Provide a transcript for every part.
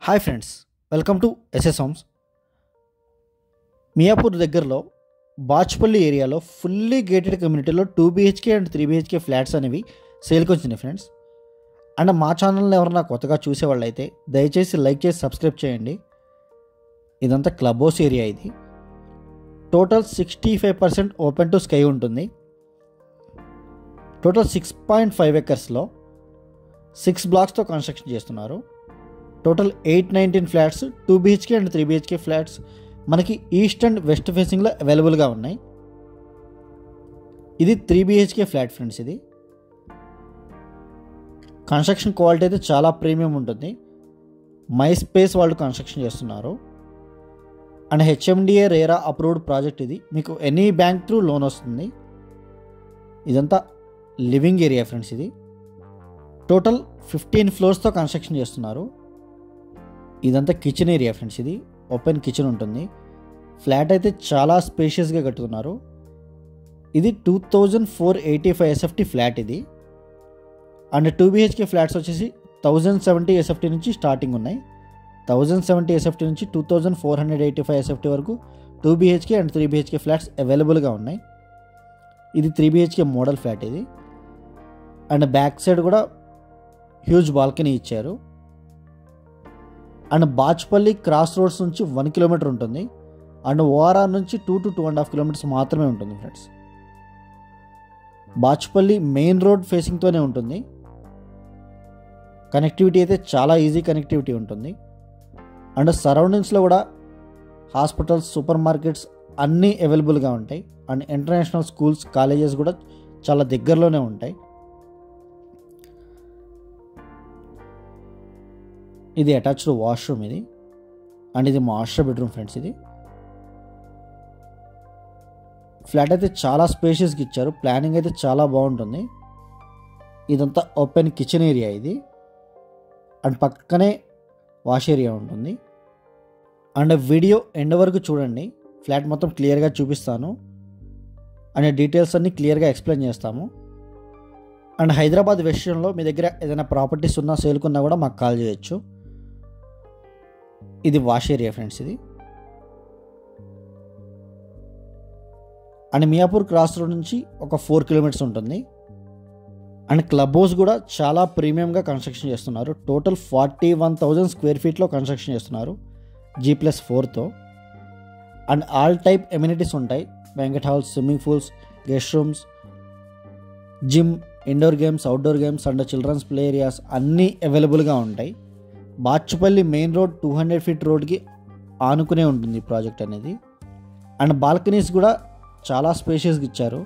Hi friends, welcome to SS Homes. Miyapur దగ్గరలో బాచ్పల్లి ఏరియాలో fully gated కమ్యూనిటీలో 2 BHK అండ్ 3 BHK ఫ్లాట్స్ అనేవి సేల్కి వచ్చినాయి ఫ్రెండ్స్. అండ్ మా ఛానల్ని ఎవరన్నా కొత్తగా చూసేవాళ్ళు అయితే దయచేసి లైక్ చేసి సబ్స్క్రైబ్ చేయండి. ఇదంతా క్లబ్ హౌస్ ఏరియా. ఇది టోటల్ 65% ఓపెన్ టు స్కై ఉంటుంది. టోటల్ 6.5 ఎకర్స్లో 6 బ్లాక్స్తో కన్స్ట్రక్షన్ చేస్తున్నారు. Total 819 flats 2 BHK and 3 BHK flats మనకి ఈస్ట్ అండ్ వెస్ట్ ఫేసింగ్లో అవైలబుల్గా ఉన్నాయి. ఇది 3 BHK ఫ్లాట్ ఫ్రెండ్స్. ఇది కన్స్ట్రక్షన్ క్వాలిటీ అయితే చాలా ప్రీమియం ఉంటుంది. మై స్పేస్ వాళ్ళు కన్స్ట్రక్షన్ చేస్తున్నారు. And HMDA RERA approved project. ఇది మీకు ఎనీ బ్యాంక్ త్రూ లోన్ వస్తుంది. ఇదంతా లివింగ్ ఏరియా ఫ్రెండ్స్. ఇది టోటల్ 15 ఫ్లోర్స్తో కన్స్ట్రక్షన్ చేస్తున్నారు. ఇదంతా కిచెన్ ఏరియా ఫ్రెండ్స్. ఇది ఓపెన్ కిచెన్ ఉంటుంది. ఫ్లాట్ అయితే చాలా స్పేషియస్గా కట్టుకున్నారు. ఇది 2485 SFT ఫ్లాట్ ఇది. అండ్ 2 BHK ఫ్లాట్స్ వచ్చేసి 1070 SFT నుంచి స్టార్టింగ్ ఉన్నాయి. 1070 SFT నుంచి 2485 SFT వరకు 2 BHK అండ్ 3 BHK ఫ్లాట్స్ అవైలబుల్గా ఉన్నాయి. ఇది 3 BHK మోడల్ ఫ్లాట్ ఇది. అండ్ బ్యాక్ సైడ్ కూడా హ్యూజ్ బాల్కనీ ఇచ్చారు. అండ్ బాచ్పల్లి క్రాస్ రోడ్స్ నుంచి 1 కిలోమీటర్ ఉంటుంది. అండ్ ఓఆర్ఆర్ నుంచి 2 to 2.5 కిలోమీటర్స్ మాత్రమే ఉంటుంది ఫ్రెండ్స్. బాచ్పల్లి మెయిన్ రోడ్ ఫేసింగ్తోనే ఉంటుంది. కనెక్టివిటీ అయితే చాలా ఈజీ కనెక్టివిటీ ఉంటుంది. అండ్ సరౌండింగ్స్లో కూడా హాస్పిటల్స్, సూపర్ మార్కెట్స్ అన్నీ అవైలబుల్గా ఉంటాయి. అండ్ ఇంటర్నేషనల్ స్కూల్స్, కాలేజెస్ కూడా చాలా దగ్గరలోనే ఉంటాయి. ఇది అటాచ్డ్ వాష్రూమ్ ఇది. అండ్ ఇది మాస్టర్ బెడ్రూమ్ ఫ్రెండ్స్. ఇది ఫ్లాట్ అయితే చాలా స్పేషియస్గా ఇచ్చారు. ప్లానింగ్ అయితే చాలా బాగుంటుంది. ఇదంతా ఓపెన్ కిచెన్ ఏరియా ఇది. అండ్ పక్కనే వాష్ ఏరియా ఉంటుంది. అండ్ వీడియో ఎండ్ వరకు చూడండి. ఫ్లాట్ మొత్తం క్లియర్గా చూపిస్తాను. అండ్ డీటెయిల్స్ అన్నీ క్లియర్గా ఎక్స్ప్లెయిన్ చేస్తాము. అండ్ హైదరాబాద్ వెస్టర్న్లో మీ దగ్గర ఏదైనా ప్రాపర్టీస్ ఉన్నా, సేల్కున్నా కూడా మాకు కాల్ చేయొచ్చు. ఇది వాష్ ఏరియా ఫ్రెండ్స్. ఇది అండ్ మియాపూర్ క్రాస్ రోడ్ నుంచి ఒక 4 కిలోమీటర్స్ ఉంటుంది. అండ్ క్లబ్ హౌస్ కూడా చాలా ప్రీమియంగా కన్స్ట్రక్షన్ చేస్తున్నారు. టోటల్ 41,000 స్క్వేర్ ఫీట్లో కన్స్ట్రక్షన్ చేస్తున్నారు G+4తో. అండ్ ఆల్ టైప్ ఎమ్యూనిటీస్ ఉంటాయి. Banquet halls, swimming pools, guest rooms, gym, indoor games, outdoor games and children's play areas అన్నీ అవైలబుల్గా ఉంటాయి. బాచ్పల్లి మెయిన్ రోడ్ 200 ఫీట్ రోడ్కి ఆనుకునే ఉంటుంది ప్రాజెక్ట్ అనేది. అండ్ బాల్కనీస్ కూడా చాలా స్పేషియస్గా ఇచ్చారు.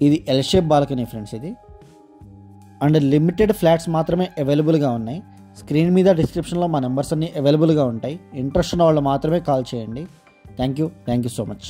ఇది ఎల్ షేప్ బాల్కనీ ఫ్రెండ్స్. ఇది అండ్ లిమిటెడ్ ఫ్లాట్స్ మాత్రమే అవైలబుల్గా ఉన్నాయి. స్క్రీన్ మీద డిస్క్రిప్షన్లో మా నెంబర్స్ అన్నీ అవైలబుల్గా ఉంటాయి. ఇంట్రెస్ట్ ఉన్న వాళ్ళు మాత్రమే కాల్ చేయండి. Thank you so much.